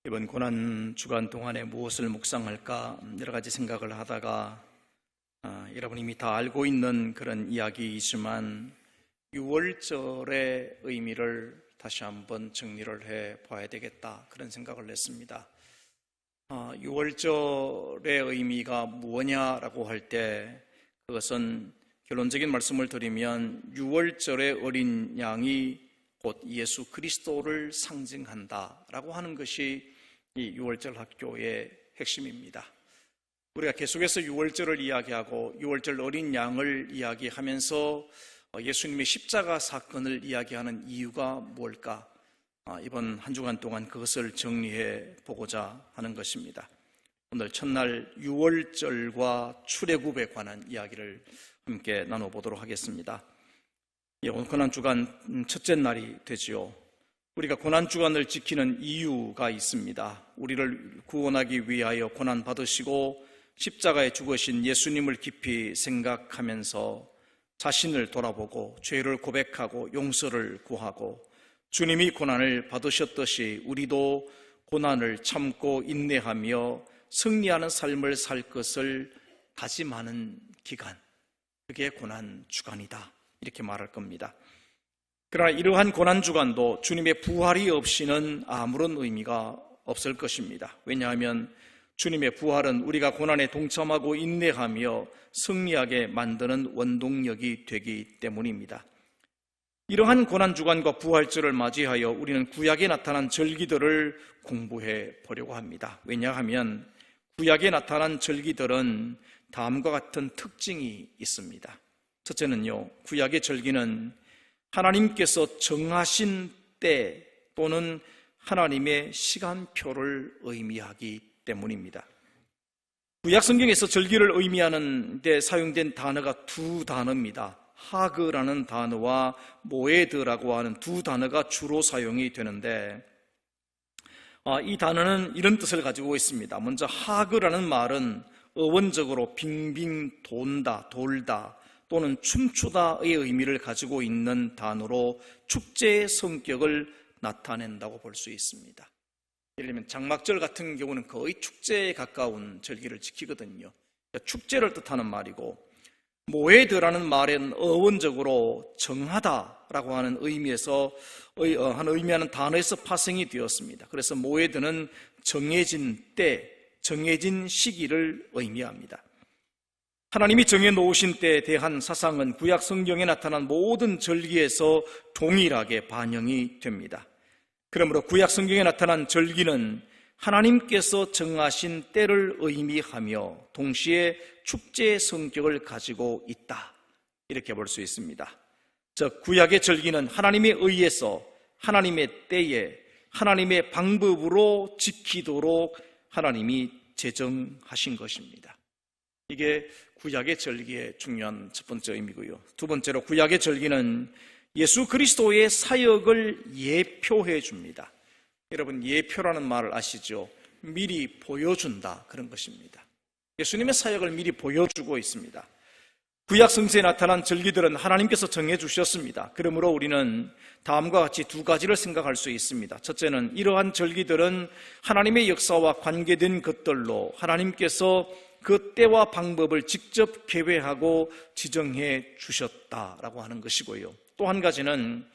이번 고난 주간 동안에 무엇을 묵상할까 여러 가지 생각을 하다가 여러분 이미 다 알고 있는 그런 이야기이지만 6월절의 의미를 다시 한번 정리를 해 봐야 되겠다, 그런 생각을 했습니다. 6월절의 의미가 무엇냐라고 할 때 그것은 결론적인 말씀을 드리면 6월절의 어린 양이 곧 예수 그리스도를 상징한다라고 하는 것이 이 6월절 학교의 핵심입니다. 우리가 계속해서 6월절을 이야기하고 6월절 어린 양을 이야기하면서 예수님의 십자가 사건을 이야기하는 이유가 뭘까? 이번 한 주간 동안 그것을 정리해 보고자 하는 것입니다. 오늘 첫날 6월절과 출애굽에 관한 이야기를 함께 나눠보도록 하겠습니다. 오늘 고난주간 첫째 날이 되지요. 우리가 고난주간을 지키는 이유가 있습니다. 우리를 구원하기 위하여 고난받으시고 십자가에 죽으신 예수님을 깊이 생각하면서 자신을 돌아보고 죄를 고백하고 용서를 구하고 주님이 고난을 받으셨듯이 우리도 고난을 참고 인내하며 승리하는 삶을 살 것을 다짐하는 기간, 그게 고난주간이다, 이렇게 말할 겁니다. 그러나 이러한 고난주간도 주님의 부활이 없이는 아무런 의미가 없을 것입니다. 왜냐하면 주님의 부활은 우리가 고난에 동참하고 인내하며 승리하게 만드는 원동력이 되기 때문입니다. 이러한 고난주간과 부활절을 맞이하여 우리는 구약에 나타난 절기들을 공부해 보려고 합니다. 왜냐하면 구약에 나타난 절기들은 다음과 같은 특징이 있습니다. 첫째는요, 구약의 절기는 하나님께서 정하신 때 또는 하나님의 시간표를 의미하기 때문입니다. 구약 성경에서 절기를 의미하는 데 사용된 단어가 두 단어입니다. 하그라는 단어와 모에드라고 하는 두 단어가 주로 사용이 되는데 이 단어는 이런 뜻을 가지고 있습니다. 먼저 하그라는 말은 어원적으로 빙빙 돈다, 돌다 또는 춤추다의 의미를 가지고 있는 단어로 축제의 성격을 나타낸다고 볼 수 있습니다. 예를 들면 장막절 같은 경우는 거의 축제에 가까운 절기를 지키거든요. 축제를 뜻하는 말이고, 모에드라는 말은 어원적으로 정하다라고 하는 의미에서 의미하는 단어에서 파생이 되었습니다. 그래서 모에드는 정해진 때, 정해진 시기를 의미합니다. 하나님이 정해놓으신 때에 대한 사상은 구약 성경에 나타난 모든 절기에서 동일하게 반영이 됩니다. 그러므로 구약 성경에 나타난 절기는 하나님께서 정하신 때를 의미하며 동시에 축제의 성격을 가지고 있다, 이렇게 볼 수 있습니다. 즉 구약의 절기는 하나님에 의해서 하나님의 때에 하나님의 방법으로 지키도록 하나님이 제정하신 것입니다. 이게 구약의 절기의 중요한 첫 번째 의미고요. 두 번째로 구약의 절기는 예수 그리스도의 사역을 예표해 줍니다. 여러분, 예표라는 말을 아시죠? 미리 보여준다, 그런 것입니다. 예수님의 사역을 미리 보여주고 있습니다. 구약 성서에 나타난 절기들은 하나님께서 정해 주셨습니다. 그러므로 우리는 다음과 같이 두 가지를 생각할 수 있습니다. 첫째는 이러한 절기들은 하나님의 역사와 관계된 것들로 하나님께서 그 때와 방법을 직접 계획하고 지정해 주셨다라고 하는 것이고요. 또 한 가지는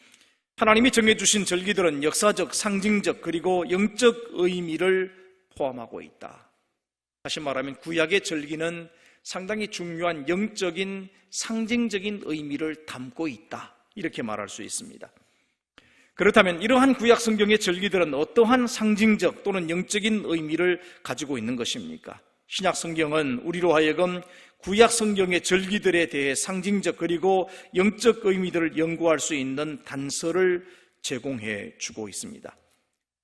하나님이 정해주신 절기들은 역사적, 상징적, 그리고 영적 의미를 포함하고 있다. 다시 말하면 구약의 절기는 상당히 중요한 영적인, 상징적인 의미를 담고 있다, 이렇게 말할 수 있습니다. 그렇다면 이러한 구약 성경의 절기들은 어떠한 상징적 또는 영적인 의미를 가지고 있는 것입니까? 신약 성경은 우리로 하여금 구약 성경의 절기들에 대해 상징적 그리고 영적 의미들을 연구할 수 있는 단서를 제공해 주고 있습니다.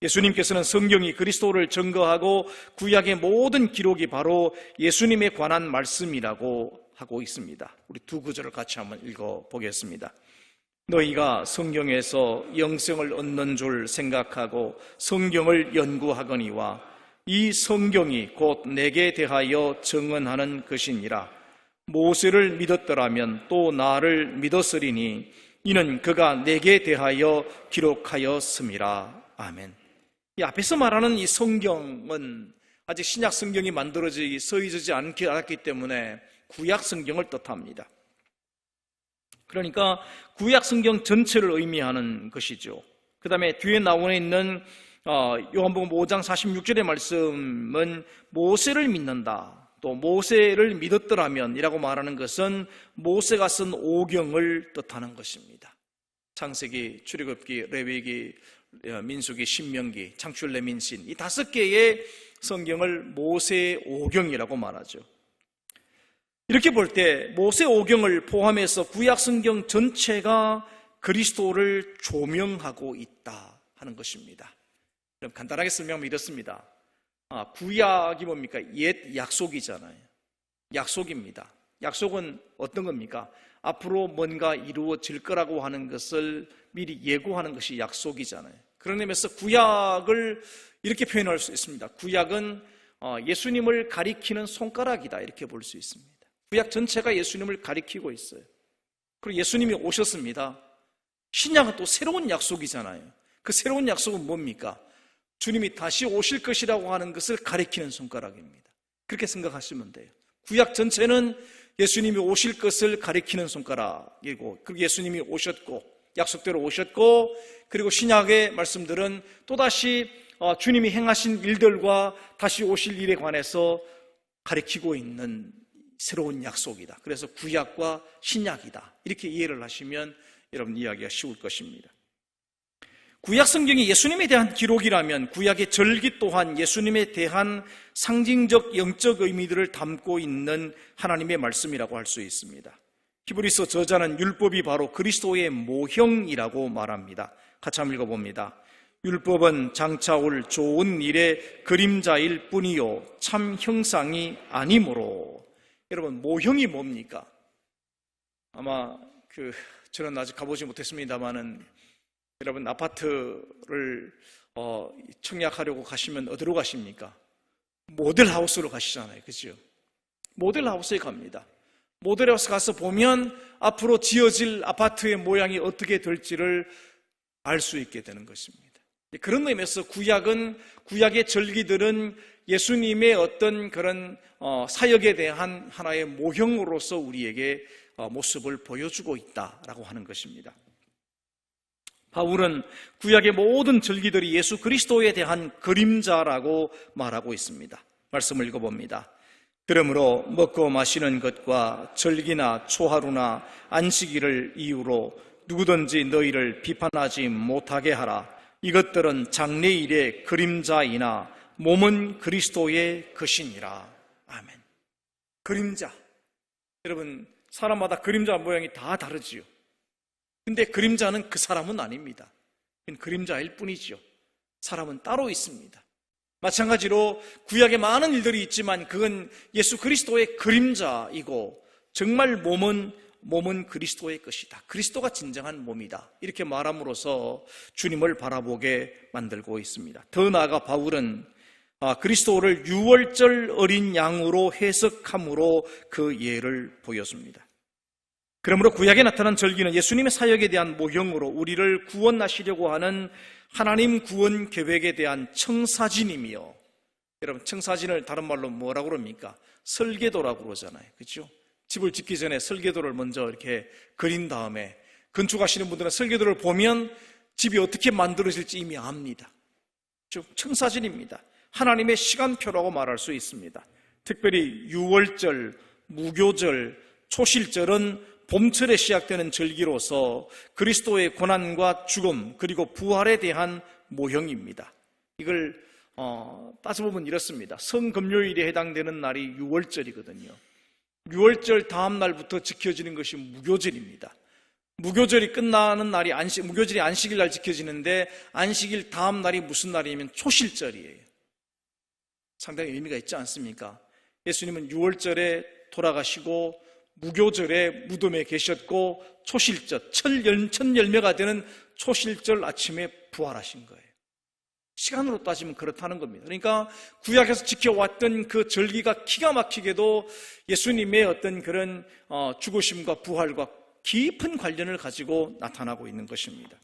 예수님께서는 성경이 그리스도를 증거하고 구약의 모든 기록이 바로 예수님에 관한 말씀이라고 하고 있습니다. 우리 두 구절을 같이 한번 읽어보겠습니다. 너희가 성경에서 영생을 얻는 줄 생각하고 성경을 연구하거니와 이 성경이 곧 내게 대하여 증언하는 것이니라. 모세를 믿었더라면 또 나를 믿었으리니 이는 그가 내게 대하여 기록하였음이라. 아멘. 이 앞에서 말하는 이 성경은 아직 신약 성경이 서해지지 않았기 때문에 구약 성경을 뜻합니다. 그러니까 구약 성경 전체를 의미하는 것이죠. 그 다음에 뒤에 나오고 있는 요한복음 5장 46절의 말씀은 모세를 믿는다, 또 모세를 믿었더라면 이라고 말하는 것은 모세가 쓴 오경을 뜻하는 것입니다. 창세기, 출애굽기, 레위기, 민수기, 신명기, 창출, 레민신, 이 5개의 성경을 모세 오경이라고 말하죠. 이렇게 볼 때 모세 오경을 포함해서 구약 성경 전체가 그리스도를 조명하고 있다 하는 것입니다. 그럼 간단하게 설명하면 이렇습니다. 구약이 뭡니까? 옛 약속이잖아요. 약속입니다. 약속은 어떤 겁니까? 앞으로 뭔가 이루어질 거라고 하는 것을 미리 예고하는 것이 약속이잖아요. 그런 의미에서 구약을 이렇게 표현할 수 있습니다. 구약은 예수님을 가리키는 손가락이다, 이렇게 볼 수 있습니다. 구약 전체가 예수님을 가리키고 있어요. 그리고 예수님이 오셨습니다. 신약은 또 새로운 약속이잖아요. 그 새로운 약속은 뭡니까? 주님이 다시 오실 것이라고 하는 것을 가리키는 손가락입니다. 그렇게 생각하시면 돼요. 구약 전체는 예수님이 오실 것을 가리키는 손가락이고, 그리고 예수님이 오셨고, 약속대로 오셨고, 그리고 신약의 말씀들은 또다시 주님이 행하신 일들과 다시 오실 일에 관해서 가리키고 있는 새로운 약속이다. 그래서 구약과 신약이다, 이렇게 이해를 하시면 여러분 이해하기가 쉬울 것입니다. 구약 성경이 예수님에 대한 기록이라면 구약의 절기 또한 예수님에 대한 상징적 영적 의미들을 담고 있는 하나님의 말씀이라고 할 수 있습니다. 히브리서 저자는 율법이 바로 그리스도의 모형이라고 말합니다. 같이 한번 읽어봅니다. 율법은 장차 올 좋은 일의 그림자일 뿐이요 참 형상이 아니므로. 여러분, 모형이 뭡니까? 아마 저는 아직 가보지 못했습니다만은 여러분, 아파트를 청약하려고 가시면 어디로 가십니까? 모델하우스로 가시잖아요. 그죠? 모델하우스에 갑니다. 모델하우스 가서 보면 앞으로 지어질 아파트의 모양이 어떻게 될지를 알 수 있게 되는 것입니다. 그런 의미에서 구약의 절기들은 예수님의 어떤 그런 사역에 대한 하나의 모형으로서 우리에게 모습을 보여주고 있다라고 하는 것입니다. 바울은 구약의 모든 절기들이 예수 그리스도에 대한 그림자라고 말하고 있습니다. 말씀을 읽어봅니다. 그러므로 먹고 마시는 것과 절기나 초하루나 안식일을 이유로 누구든지 너희를 비판하지 못하게 하라. 이것들은 장래일의 그림자이나 몸은 그리스도의 것이니라. 아멘. 그림자. 여러분, 사람마다 그림자 모양이 다 다르지요. 근데 그림자는 그 사람은 아닙니다. 그림자일 뿐이죠. 사람은 따로 있습니다. 마찬가지로 구약에 많은 일들이 있지만 그건 예수 그리스도의 그림자이고, 정말 몸은 그리스도의 것이다. 그리스도가 진정한 몸이다. 이렇게 말함으로써 주님을 바라보게 만들고 있습니다. 더 나아가 바울은 그리스도를 유월절 어린 양으로 해석함으로 그 예를 보였습니다. 그러므로 구약에 나타난 절기는 예수님의 사역에 대한 모형으로 우리를 구원하시려고 하는 하나님 구원 계획에 대한 청사진이며, 여러분, 청사진을 다른 말로 뭐라고 그럽니까? 설계도라고 그러잖아요. 그렇죠? 집을 짓기 전에 설계도를 먼저 이렇게 그린 다음에 건축하시는 분들은 설계도를 보면 집이 어떻게 만들어질지 이미 압니다. 즉 청사진입니다. 하나님의 시간표라고 말할 수 있습니다. 특별히 유월절, 무교절, 초실절은 봄철에 시작되는 절기로서 그리스도의 고난과 죽음 그리고 부활에 대한 모형입니다. 이걸 따져보면 이렇습니다. 성금요일에 해당되는 날이 유월절이거든요. 유월절 다음 날부터 지켜지는 것이 무교절입니다. 무교절이 끝나는 날이 무교절이 안식일 날 지켜지는데 안식일 다음 날이 무슨 날이냐면 초실절이에요. 상당히 의미가 있지 않습니까? 예수님은 유월절에 돌아가시고 무교절에 무덤에 계셨고 초실절, 첫 열매가 되는 초실절 아침에 부활하신 거예요. 시간으로 따지면 그렇다는 겁니다. 그러니까 구약에서 지켜왔던 그 절기가 기가 막히게도 예수님의 어떤 그런 죽으심과 부활과 깊은 관련을 가지고 나타나고 있는 것입니다.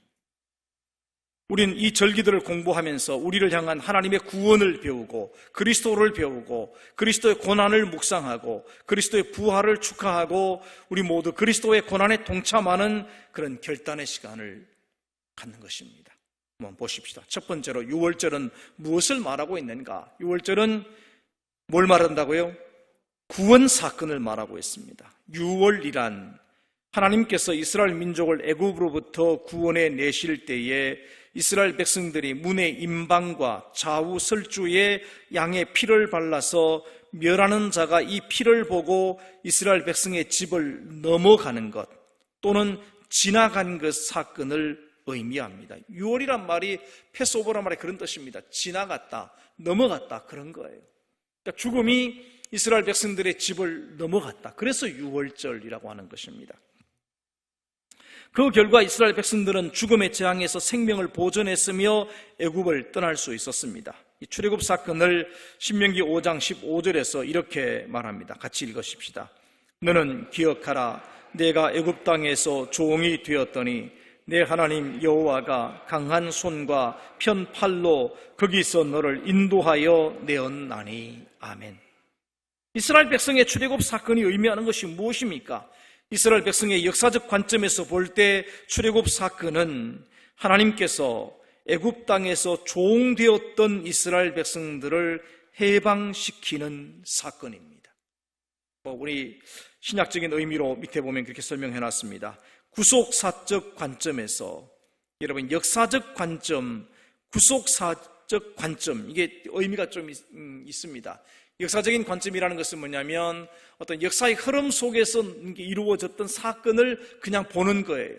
우린 이 절기들을 공부하면서 우리를 향한 하나님의 구원을 배우고 그리스도를 배우고 그리스도의 고난을 묵상하고 그리스도의 부활을 축하하고 우리 모두 그리스도의 고난에 동참하는 그런 결단의 시간을 갖는 것입니다. 한번 보십시다. 첫 번째로 유월절은 무엇을 말하고 있는가? 유월절은 뭘 말한다고요? 구원 사건을 말하고 있습니다. 유월이란 하나님께서 이스라엘 민족을 애굽으로부터 구원해 내실 때에 이스라엘 백성들이 문의 임방과 좌우 설주에 양의 피를 발라서 멸하는 자가 이 피를 보고 이스라엘 백성의 집을 넘어가는 것 또는 지나간 그 사건을 의미합니다. 유월이란 말이 패스오버란 말이 그런 뜻입니다. 지나갔다, 넘어갔다 그런 거예요. 그러니까 죽음이 이스라엘 백성들의 집을 넘어갔다. 그래서 유월절이라고 하는 것입니다. 그 결과 이스라엘 백성들은 죽음의 재앙에서 생명을 보존했으며 애굽을 떠날 수 있었습니다. 이 출애굽 사건을 신명기 5장 15절에서 이렇게 말합니다. 같이 읽으십시다. 너는 기억하라. 내가 애굽 땅에서 종이 되었더니 내 하나님 여호와가 강한 손과 편 팔로 거기서 너를 인도하여 내었나니. 아멘. 이스라엘 백성의 출애굽 사건이 의미하는 것이 무엇입니까? 이스라엘 백성의 역사적 관점에서 볼 때 출애굽 사건은 하나님께서 애굽 땅에서 종되었던 이스라엘 백성들을 해방시키는 사건입니다. 우리 신약적인 의미로 밑에 보면 그렇게 설명해 놨습니다. 구속사적 관점에서 여러분 역사적 관점, 구속사적 관점 이게 의미가 좀 있습니다. 역사적인 관점이라는 것은 뭐냐면 어떤 역사의 흐름 속에서 이루어졌던 사건을 그냥 보는 거예요.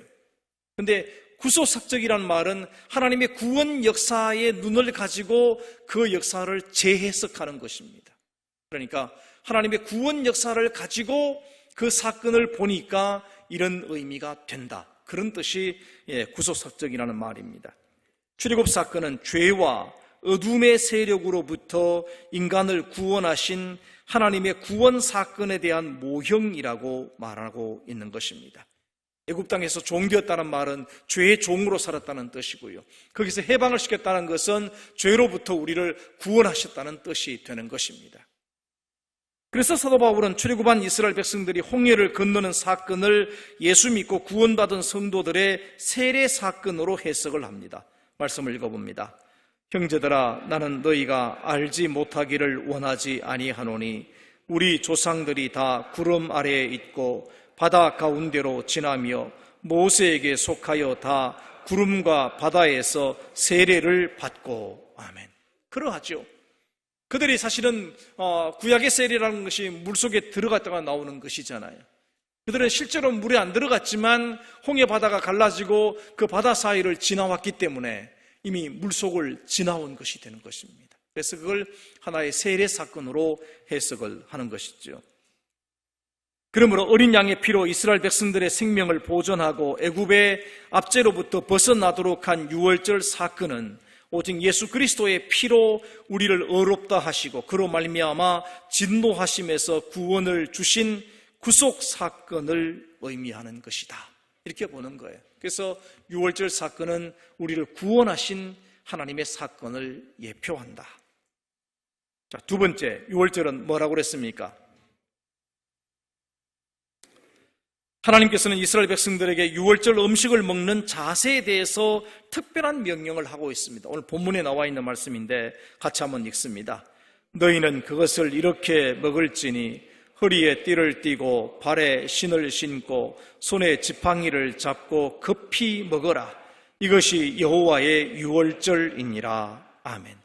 그런데 구속사적이라는 말은 하나님의 구원 역사의 눈을 가지고 그 역사를 재해석하는 것입니다. 그러니까 하나님의 구원 역사를 가지고 그 사건을 보니까 이런 의미가 된다. 그런 뜻이 구속사적이라는 말입니다. 출애굽 사건은 죄와 어둠의 세력으로부터 인간을 구원하신 하나님의 구원 사건에 대한 모형이라고 말하고 있는 것입니다. 애굽 땅에서 종되었다는 말은 죄의 종으로 살았다는 뜻이고요. 거기서 해방을 시켰다는 것은 죄로부터 우리를 구원하셨다는 뜻이 되는 것입니다. 그래서 사도 바울은 출애굽한 이스라엘 백성들이 홍해를 건너는 사건을 예수 믿고 구원받은 성도들의 세례 사건으로 해석을 합니다. 말씀을 읽어봅니다. 형제들아 나는 너희가 알지 못하기를 원하지 아니하노니 우리 조상들이 다 구름 아래에 있고 바다 가운데로 지나며 모세에게 속하여 다 구름과 바다에서 세례를 받고. 아멘. 그러하죠. 그들이 사실은 구약의 세례라는 것이 물속에 들어갔다가 나오는 것이잖아요. 그들은 실제로 물에 안 들어갔지만 홍해 바다가 갈라지고 그 바다 사이를 지나왔기 때문에 이미 물속을 지나온 것이 되는 것입니다. 그래서 그걸 하나의 세례 사건으로 해석을 하는 것이죠. 그러므로 어린 양의 피로 이스라엘 백성들의 생명을 보존하고 애굽의 압제로부터 벗어나도록 한 유월절 사건은 오직 예수 그리스도의 피로 우리를 의롭다 하시고 그로 말미암아 진노하심에서 구원을 주신 구속 사건을 의미하는 것이다. 이렇게 보는 거예요. 그래서 유월절 사건은 우리를 구원하신 하나님의 사건을 예표한다. 자, 두 번째, 유월절은 뭐라고 그랬습니까? 하나님께서는 이스라엘 백성들에게 유월절 음식을 먹는 자세에 대해서 특별한 명령을 하고 있습니다. 오늘 본문에 나와 있는 말씀인데 같이 한번 읽습니다. 너희는 그것을 이렇게 먹을지니 허리에 띠를 띠고 발에 신을 신고 손에 지팡이를 잡고 급히 먹어라. 이것이 여호와의 유월절이니라. 아멘.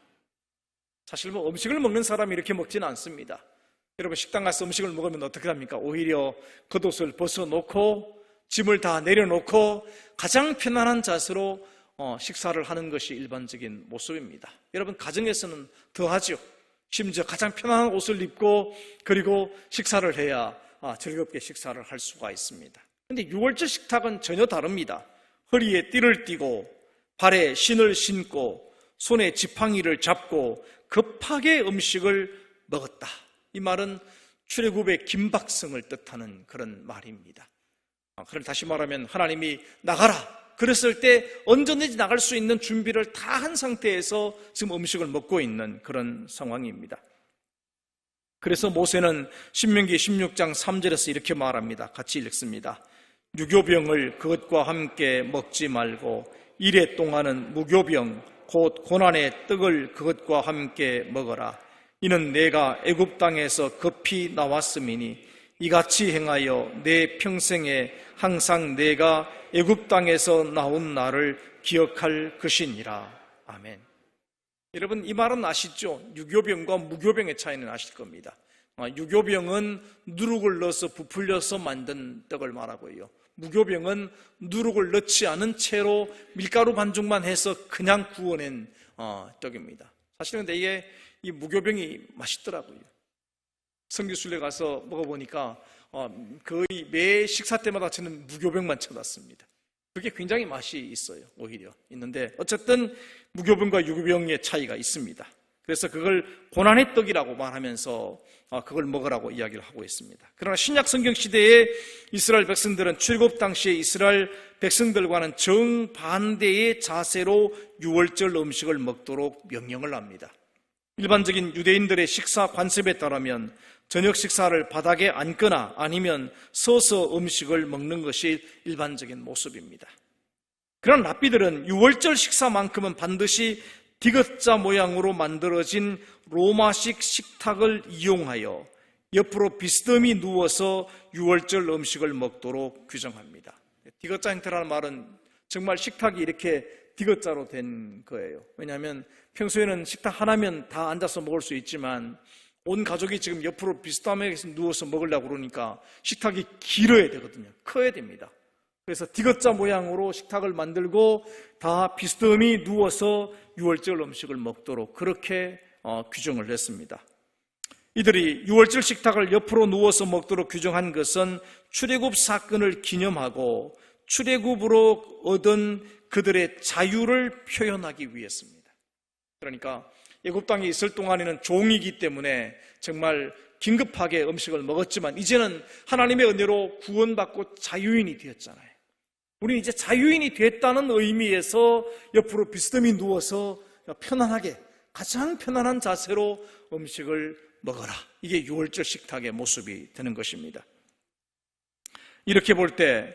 사실 음식을 먹는 사람이 이렇게 먹지는 않습니다. 여러분 식당 가서 음식을 먹으면 어떻게 합니까? 오히려 겉옷을 벗어놓고 짐을 다 내려놓고 가장 편안한 자세로 식사를 하는 것이 일반적인 모습입니다. 여러분 가정에서는 더하죠. 심지어 가장 편안한 옷을 입고 그리고 식사를 해야 즐겁게 식사를 할 수가 있습니다. 그런데 유월절 식탁은 전혀 다릅니다. 허리에 띠를 띠고 발에 신을 신고 손에 지팡이를 잡고 급하게 음식을 먹었다. 이 말은 출애굽의 긴박성을 뜻하는 그런 말입니다. 그럼 다시 말하면 하나님이 나가라, 그랬을 때 언제든지 나갈 수 있는 준비를 다 한 상태에서 지금 음식을 먹고 있는 그런 상황입니다. 그래서 모세는 신명기 16장 3절에서 이렇게 말합니다. 같이 읽습니다. 유교병을 그것과 함께 먹지 말고 이레 동안은 무교병 곧 고난의 떡을 그것과 함께 먹어라. 이는 내가 애굽 땅에서 급히 나왔음이니 이같이 행하여 내 평생에 항상 내가 애굽 땅에서 나온 나를 기억할 것이니라. 아멘. 여러분, 이 말은 아시죠? 유교병과 무교병의 차이는 아실 겁니다. 유교병은 누룩을 넣어서 부풀려서 만든 떡을 말하고요. 무교병은 누룩을 넣지 않은 채로 밀가루 반죽만 해서 그냥 구워낸 떡입니다. 사실은 되게 이 무교병이 맛있더라고요. 성지순례 가서 먹어보니까 거의 매 식사 때마다 저는 무교병만 쳐놨습니다. 그게 굉장히 맛이 있어요. 오히려 있는데 어쨌든 무교병과 유교병의 차이가 있습니다. 그래서 그걸 고난의 떡이라고 말하면서 그걸 먹으라고 이야기를 하고 있습니다. 그러나 신약 성경 시대에 이스라엘 백성들은 출애굽 당시에 이스라엘 백성들과는 정반대의 자세로 유월절 음식을 먹도록 명령을 합니다. 일반적인 유대인들의 식사 관습에 따르면 저녁 식사를 바닥에 앉거나 아니면 서서 음식을 먹는 것이 일반적인 모습입니다. 그러나 랍비들은 유월절 식사만큼은 반드시 디귿자 모양으로 만들어진 로마식 식탁을 이용하여 옆으로 비스듬히 누워서 유월절 음식을 먹도록 규정합니다. 디귿자 형태라는 말은 정말 식탁이 이렇게 디귿자로 된 거예요. 왜냐하면 평소에는 식탁 하나면 다 앉아서 먹을 수 있지만 온 가족이 지금 옆으로 비스듬하게 누워서 먹으려고 그러니까 식탁이 길어야 되거든요. 커야 됩니다. 그래서 디귿자 모양으로 식탁을 만들고 다 비스듬히 누워서 유월절 음식을 먹도록 그렇게 규정을 했습니다. 이들이 유월절 식탁을 옆으로 누워서 먹도록 규정한 것은 출애굽 사건을 기념하고 출애굽으로 얻은 그들의 자유를 표현하기 위해서입니다. 그러니까 애굽 땅에 있을 동안에는 종이기 때문에 정말 긴급하게 음식을 먹었지만 이제는 하나님의 은혜로 구원받고 자유인이 되었잖아요. 우리는 이제 자유인이 됐다는 의미에서 옆으로 비스듬히 누워서 편안하게 가장 편안한 자세로 음식을 먹어라. 이게 유월절 식탁의 모습이 되는 것입니다. 이렇게 볼 때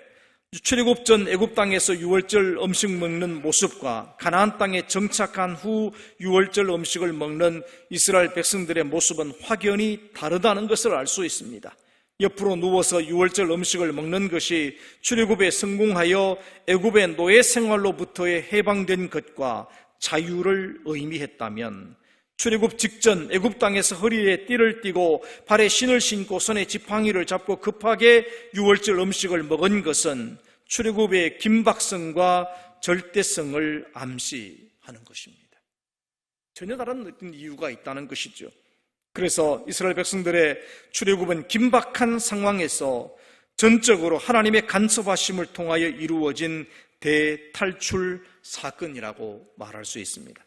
출애굽 전 애굽 땅에서 유월절 음식 먹는 모습과 가나안 땅에 정착한 후 유월절 음식을 먹는 이스라엘 백성들의 모습은 확연히 다르다는 것을 알 수 있습니다. 옆으로 누워서 유월절 음식을 먹는 것이 출애굽에 성공하여 애굽의 노예 생활로부터의 해방된 것과 자유를 의미했다면 출애굽 직전 애굽 땅에서 허리에 띠를 띠고 발에 신을 신고 손에 지팡이를 잡고 급하게 유월절 음식을 먹은 것은 출애굽의 긴박성과 절대성을 암시하는 것입니다. 전혀 다른 이유가 있다는 것이죠. 그래서 이스라엘 백성들의 출애굽은 긴박한 상황에서 전적으로 하나님의 간섭하심을 통하여 이루어진 대탈출 사건이라고 말할 수 있습니다.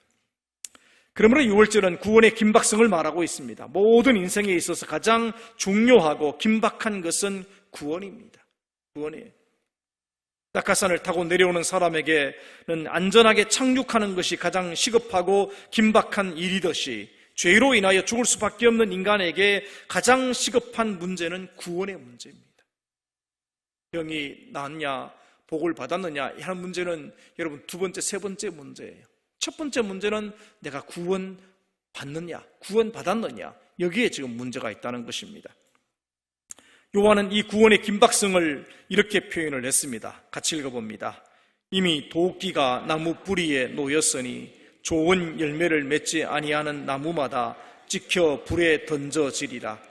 그러므로 유월절은 구원의 긴박성을 말하고 있습니다. 모든 인생에 있어서 가장 중요하고 긴박한 것은 구원입니다. 구원이에요. 낙하산을 타고 내려오는 사람에게는 안전하게 착륙하는 것이 가장 시급하고 긴박한 일이듯이 죄로 인하여 죽을 수밖에 없는 인간에게 가장 시급한 문제는 구원의 문제입니다. 병이 나았냐, 복을 받았느냐 하는 문제는 여러분 두 번째, 세 번째 문제예요. 첫 번째 문제는 내가 구원받느냐, 구원받았느냐 여기에 지금 문제가 있다는 것입니다. 요한은 이 구원의 긴박성을 이렇게 표현을 했습니다. 같이 읽어봅니다. 이미 도끼가 나무 뿌리에 놓였으니 좋은 열매를 맺지 아니하는 나무마다 찍혀 불에 던져지리라.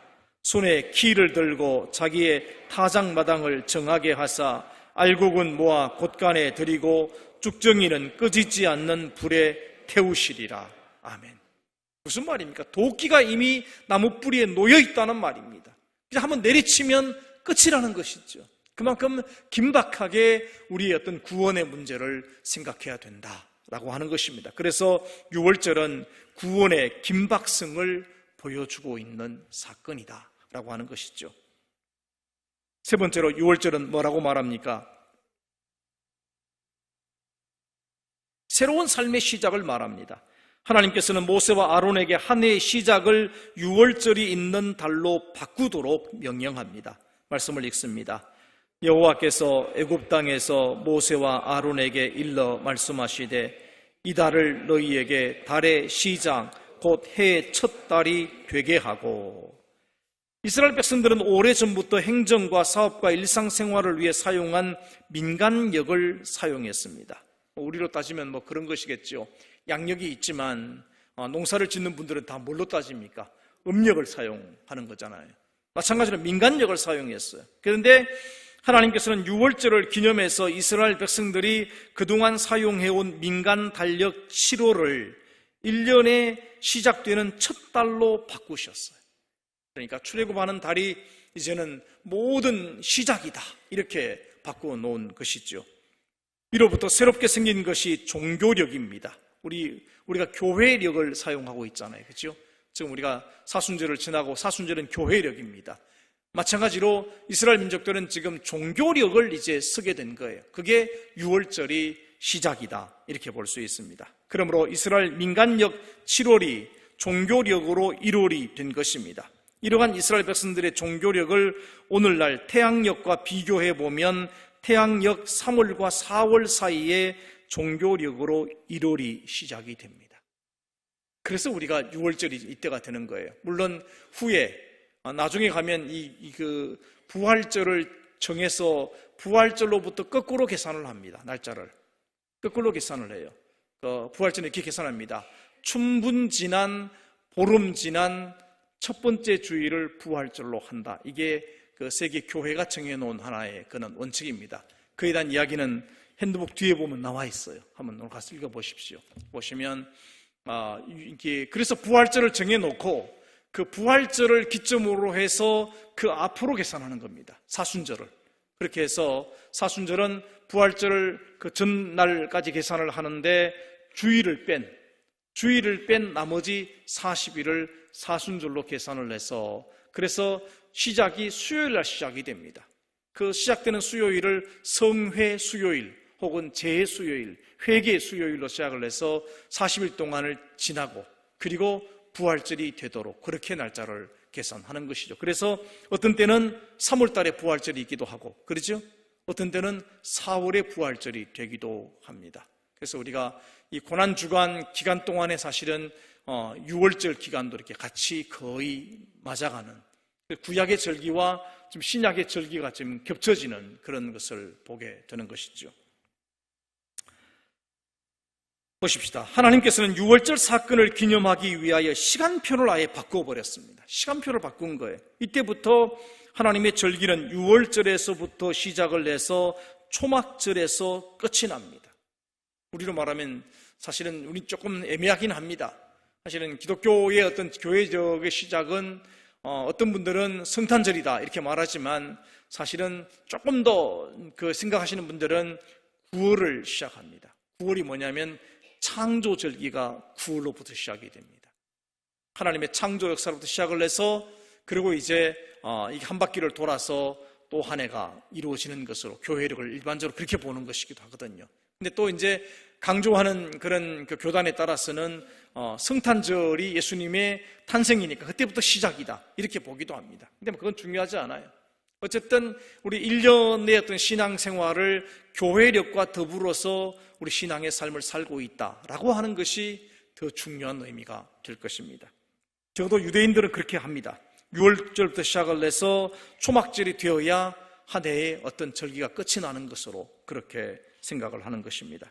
손에 키를 들고 자기의 타작마당을 정하게 하사 알곡은 모아 곳간에 들이고 쭉정이는 꺼지지 않는 불에 태우시리라. 아멘. 무슨 말입니까? 도끼가 이미 나무 뿌리에 놓여 있다는 말입니다. 그냥 한번 내리치면 끝이라는 것이죠. 그만큼 긴박하게 우리의 어떤 구원의 문제를 생각해야 된다라고 하는 것입니다. 그래서 유월절은 구원의 긴박성을 보여주고 있는 사건이다라고 하는 것이죠. 세 번째로 유월절은 뭐라고 말합니까? 새로운 삶의 시작을 말합니다. 하나님께서는 모세와 아론에게 한 해의 시작을 유월절이 있는 달로 바꾸도록 명령합니다. 말씀을 읽습니다. 여호와께서 애굽 땅에서 모세와 아론에게 일러 말씀하시되 이 달을 너희에게 달의 시작 곧 해의 첫 달이 되게 하고. 이스라엘 백성들은 오래전부터 행정과 사업과 일상생활을 위해 사용한 민간역을 사용했습니다. 우리로 따지면 그런 것이겠죠. 양력이 있지만 농사를 짓는 분들은 다 뭘로 따집니까? 음력을 사용하는 거잖아요. 마찬가지로 민간역을 사용했어요. 그런데 하나님께서는 유월절을 기념해서 이스라엘 백성들이 그동안 사용해온 민간 달력 7월을 1년에 시작되는 첫 달로 바꾸셨어요. 그러니까 출애굽하는 달이 이제는 모든 시작이다, 이렇게 바꾸어 놓은 것이죠. 이로부터 새롭게 생긴 것이 종교력입니다. 우리가 교회력을 사용하고 있잖아요. 그렇죠? 지금 우리가 사순절을 지나고 사순절은 교회력입니다. 마찬가지로 이스라엘 민족들은 지금 종교력을 이제 쓰게 된 거예요. 그게 유월절이 시작이다, 이렇게 볼 수 있습니다. 그러므로 이스라엘 민간력 7월이 종교력으로 1월이 된 것입니다. 이러한 이스라엘 백성들의 종교력을 오늘날 태양력과 비교해 보면 태양력 3월과 4월 사이에 종교력으로 1월이 시작이 됩니다. 그래서 우리가 6월절이 이때가 되는 거예요. 물론 후에 나중에 가면 그 부활절을 정해서 부활절로부터 거꾸로 계산을 합니다. 날짜를 거꾸로 계산을 해요. 부활절은 이렇게 계산합니다. 춘분 지난 보름 지난 첫 번째 주일을 부활절로 한다. 이게 그 세계 교회가 정해놓은 하나의 그런 원칙입니다. 그에 대한 이야기는 핸드북 뒤에 보면 나와 있어요. 한번 가서 읽어보십시오. 보시면 그래서 부활절을 정해놓고 그 부활절을 기점으로 해서 그 앞으로 계산하는 겁니다. 사순절을. 그렇게 해서 사순절은 부활절을 그 전날까지 계산을 하는데 주일을 뺀 나머지 40일을 사순절로 계산을 해서, 그래서 시작이 수요일날 시작이 됩니다. 그 시작되는 수요일을 성회 수요일 혹은 재해 수요일, 회개 수요일로 시작을 해서 40일 동안을 지나고 그리고 부활절이 되도록 그렇게 날짜를 계산하는 것이죠. 그래서 어떤 때는 3월 달에 부활절이 있기도 하고, 그렇죠? 어떤 때는 4월에 부활절이 되기도 합니다. 그래서 우리가 이 고난주간 기간 동안에 사실은 6월절 기간도 이렇게 같이 거의 맞아가는, 구약의 절기와 좀 신약의 절기가 좀 겹쳐지는 그런 것을 보게 되는 것이죠. 보십시다. 하나님께서는 6월절 사건을 기념하기 위하여 시간표를 아예 바꿔버렸습니다. 시간표를 바꾼 거예요. 이때부터 하나님의 절기는 6월절에서부터 시작을 해서 초막절에서 끝이 납니다. 우리로 말하면 사실은 우리 조금 애매하긴 합니다. 사실은 기독교의 어떤 교회적의 시작은 어떤 분들은 성탄절이다 이렇게 말하지만 사실은 조금 더 그 생각하시는 분들은 9월을 시작합니다. 9월이 뭐냐면 창조절기가 9월로부터 시작이 됩니다. 하나님의 창조 역사로부터 시작을 해서 그리고 이제 한 바퀴를 돌아서 또 한 해가 이루어지는 것으로 교회력을 일반적으로 그렇게 보는 것이기도 하거든요. 근데 또 이제 강조하는 그런 그 교단에 따라서는 성탄절이 예수님의 탄생이니까 그때부터 시작이다 이렇게 보기도 합니다. 근데 그건 중요하지 않아요. 어쨌든 우리 1년의 어떤 신앙생활을 교회력과 더불어서 우리 신앙의 삶을 살고 있다라고 하는 것이 더 중요한 의미가 될 것입니다. 적어도 유대인들은 그렇게 합니다. 6월절부터 시작을 해서 초막절이 되어야 한 해의 어떤 절기가 끝이 나는 것으로 그렇게 생각을 하는 것입니다.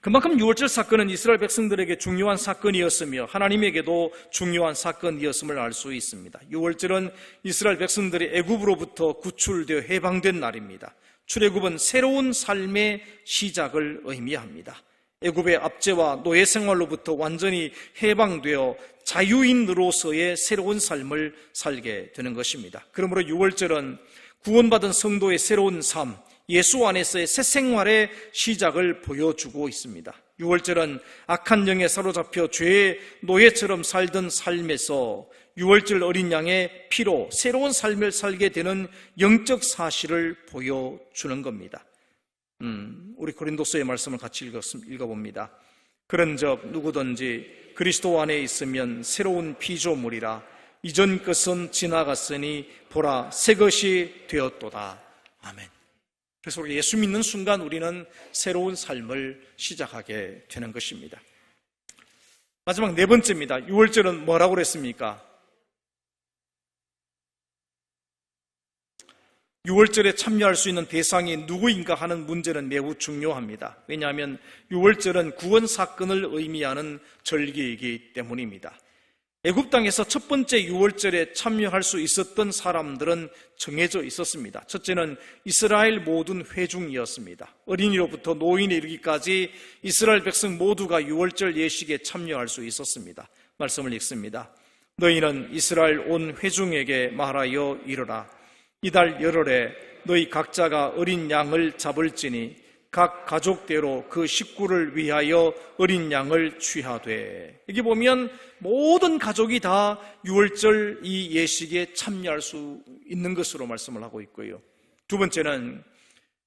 그만큼 6월절 사건은 이스라엘 백성들에게 중요한 사건이었으며 하나님에게도 중요한 사건이었음을 알 수 있습니다. 6월절은 이스라엘 백성들이 애굽으로부터 구출되어 해방된 날입니다. 출애굽은 새로운 삶의 시작을 의미합니다. 애굽의 압제와 노예 생활로부터 완전히 해방되어 자유인으로서의 새로운 삶을 살게 되는 것입니다. 그러므로 6월절은 구원받은 성도의 새로운 삶, 예수 안에서의 새 생활의 시작을 보여주고 있습니다. 6월절은 악한 영에 사로잡혀 죄의 노예처럼 살던 삶에서 6월절 어린 양의 피로 새로운 삶을 살게 되는 영적 사실을 보여주는 겁니다. 우리 고린도서의 말씀을 같이 읽어봅니다. 그런즉 누구든지 그리스도 안에 있으면 새로운 피조물이라 이전 것은 지나갔으니 보라 새 것이 되었도다. 아멘. 그래서 우리 예수 믿는 순간 우리는 새로운 삶을 시작하게 되는 것입니다. 마지막 네 번째입니다. 유월절은 뭐라고 그랬습니까? 유월절에 참여할 수 있는 대상이 누구인가 하는 문제는 매우 중요합니다. 왜냐하면 유월절은 구원 사건을 의미하는 절기이기 때문입니다. 애굽 땅에서 첫 번째 유월절에 참여할 수 있었던 사람들은 정해져 있었습니다. 첫째는 이스라엘 모든 회중이었습니다. 어린이로부터 노인에 이르기까지 이스라엘 백성 모두가 유월절 예식에 참여할 수 있었습니다. 말씀을 읽습니다. 너희는 이스라엘 온 회중에게 말하여 이르라. 이달 열흘에 너희 각자가 어린 양을 잡을지니 각 가족대로 그 식구를 위하여 어린 양을 취하되. 여기 보면 모든 가족이 다 유월절 이 예식에 참여할 수 있는 것으로 말씀을 하고 있고요. 두 번째는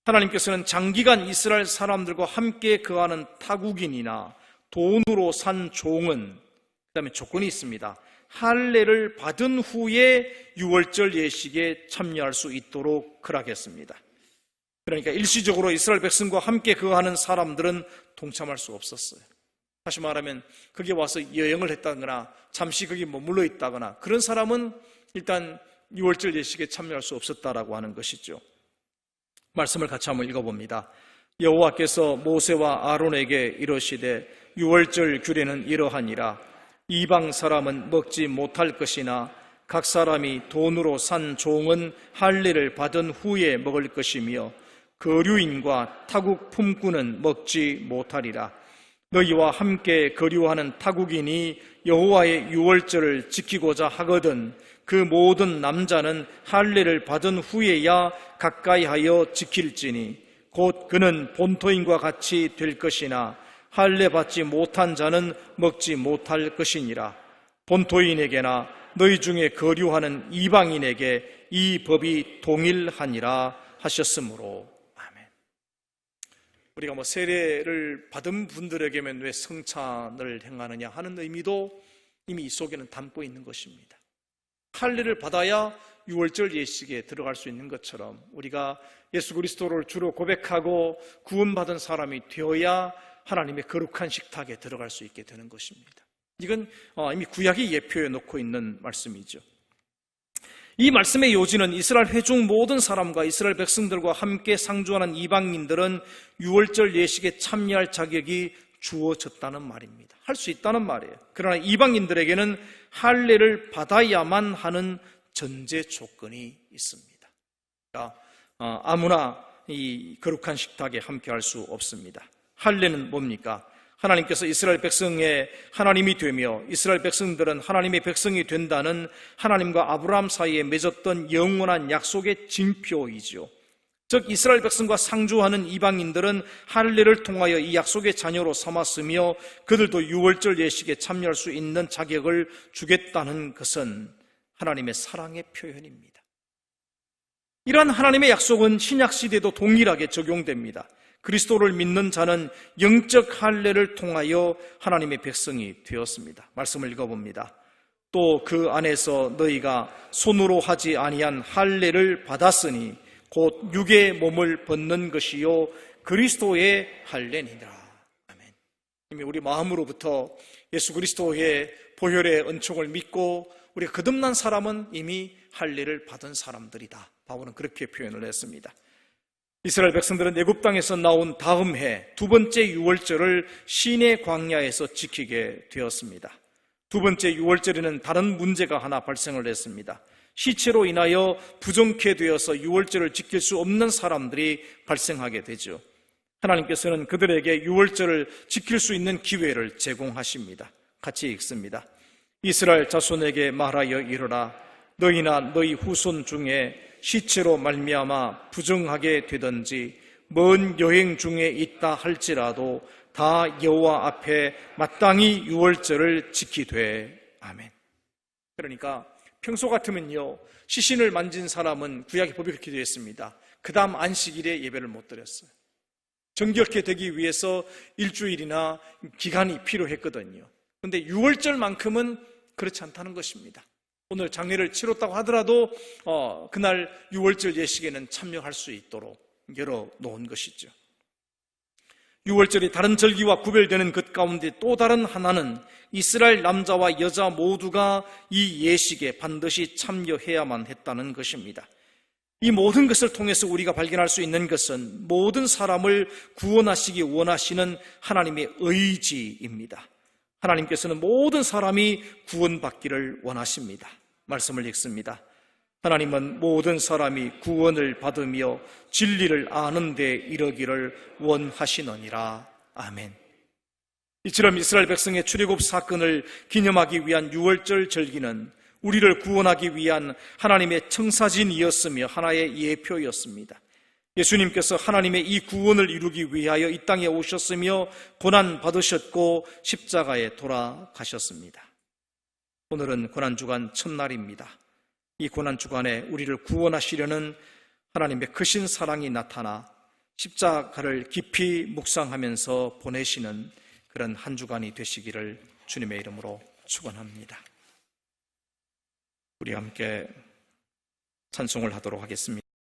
하나님께서는 장기간 이스라엘 사람들과 함께 거하는 타국인이나 돈으로 산 종은, 그다음에 조건이 있습니다. 할례를 받은 후에 유월절 예식에 참여할 수 있도록 허락했습니다. 그러니까 일시적으로 이스라엘 백성과 함께 거하는 사람들은 동참할 수 없었어요. 다시 말하면 거기 와서 여행을 했다거나 잠시 거기 머물러 있다거나 그런 사람은 일단 유월절 예식에 참여할 수 없었다라고 하는 것이죠. 말씀을 같이 한번 읽어봅니다. 여호와께서 모세와 아론에게 이르시되 유월절 규례는 이러하니라. 이방 사람은 먹지 못할 것이나 각 사람이 돈으로 산 종은 할례를 받은 후에 먹을 것이며 거류인과 타국 품꾼은 먹지 못하리라. 너희와 함께 거류하는 타국인이 여호와의 유월절을 지키고자 하거든 그 모든 남자는 할례를 받은 후에야 가까이 하여 지킬지니 곧 그는 본토인과 같이 될 것이나 할례 받지 못한 자는 먹지 못할 것이니라. 본토인에게나 너희 중에 거류하는 이방인에게 이 법이 동일하니라 하셨으므로. 아멘. 우리가 세례를 받은 분들에게만 왜 성찬을 행하느냐 하는 의미도 이미 이 속에는 담고 있는 것입니다. 할례를 받아야 유월절 예식에 들어갈 수 있는 것처럼 우리가 예수 그리스도를 주로 고백하고 구원받은 사람이 되어야 하나님의 거룩한 식탁에 들어갈 수 있게 되는 것입니다. 이건 이미 구약이 예표해 놓고 있는 말씀이죠. 이 말씀의 요지는 이스라엘 회중 모든 사람과 이스라엘 백성들과 함께 상주하는 이방인들은 유월절 예식에 참여할 자격이 주어졌다는 말입니다. 할 수 있다는 말이에요. 그러나 이방인들에게는 할례를 받아야만 하는 전제 조건이 있습니다. 그러니까 아무나 이 거룩한 식탁에 함께 할 수 없습니다. 할례는 뭡니까? 하나님께서 이스라엘 백성의 하나님이 되며 이스라엘 백성들은 하나님의 백성이 된다는 하나님과 아브라함 사이에 맺었던 영원한 약속의 징표이죠. 즉 이스라엘 백성과 상주하는 이방인들은 할례를 통하여 이 약속의 자녀로 삼았으며 그들도 유월절 예식에 참여할 수 있는 자격을 주겠다는 것은 하나님의 사랑의 표현입니다. 이러한 하나님의 약속은 신약 시대에도 동일하게 적용됩니다. 그리스도를 믿는 자는 영적 할례를 통하여 하나님의 백성이 되었습니다. 말씀을 읽어봅니다. 또 그 안에서 너희가 손으로 하지 아니한 할례를 받았으니 곧 육의 몸을 벗는 것이요 그리스도의 할례니라. 아멘. 이미 우리 마음으로부터 예수 그리스도의 보혈의 은총을 믿고 우리가 거듭난 사람은 이미 할례를 받은 사람들이다. 바울은 그렇게 표현을 했습니다. 이스라엘 백성들은 애굽 땅에서 나온 다음 해 두 번째 유월절을 시내 광야에서 지키게 되었습니다. 두 번째 유월절에는 다른 문제가 하나 발생을 했습니다. 시체로 인하여 부정케 되어서 유월절을 지킬 수 없는 사람들이 발생하게 되죠. 하나님께서는 그들에게 유월절을 지킬 수 있는 기회를 제공하십니다. 같이 읽습니다. 이스라엘 자손에게 말하여 이르라. 너희나 너희 후손 중에 시체로 말미암아 부정하게 되든지 먼 여행 중에 있다 할지라도 다 여호와 앞에 마땅히 유월절을 지키되. 아멘. 그러니까 평소 같으면요 시신을 만진 사람은 구약의 법이 그렇게 되어 있습니다. 그 다음 안식일에 예배를 못 드렸어요. 정결케 되기 위해서 일주일이나 기간이 필요했거든요. 그런데 6월절만큼은 그렇지 않다는 것입니다. 오늘 장례를 치렀다고 하더라도 그날 6월절 예식에는 참여할 수 있도록 열어놓은 것이죠. 6월절이 다른 절기와 구별되는 것 가운데 또 다른 하나는 이스라엘 남자와 여자 모두가 이 예식에 반드시 참여해야만 했다는 것입니다. 이 모든 것을 통해서 우리가 발견할 수 있는 것은 모든 사람을 구원하시기 원하시는 하나님의 의지입니다. 하나님께서는 모든 사람이 구원받기를 원하십니다. 말씀을 읽습니다. 하나님은 모든 사람이 구원을 받으며 진리를 아는 데 이르기를 원하시느니라. 아멘. 이처럼 이스라엘 백성의 출애굽 사건을 기념하기 위한 6월절 절기는 우리를 구원하기 위한 하나님의 청사진이었으며 하나의 예표였습니다. 예수님께서 하나님의 이 구원을 이루기 위하여 이 땅에 오셨으며 고난받으셨고 십자가에 돌아가셨습니다. 오늘은 고난주간 첫날입니다. 이 고난주간에 우리를 구원하시려는 하나님의 크신 사랑이 나타나 십자가를 깊이 묵상하면서 보내시는 그런 한 주간이 되시기를 주님의 이름으로 축원합니다. 우리 함께 찬송을 하도록 하겠습니다.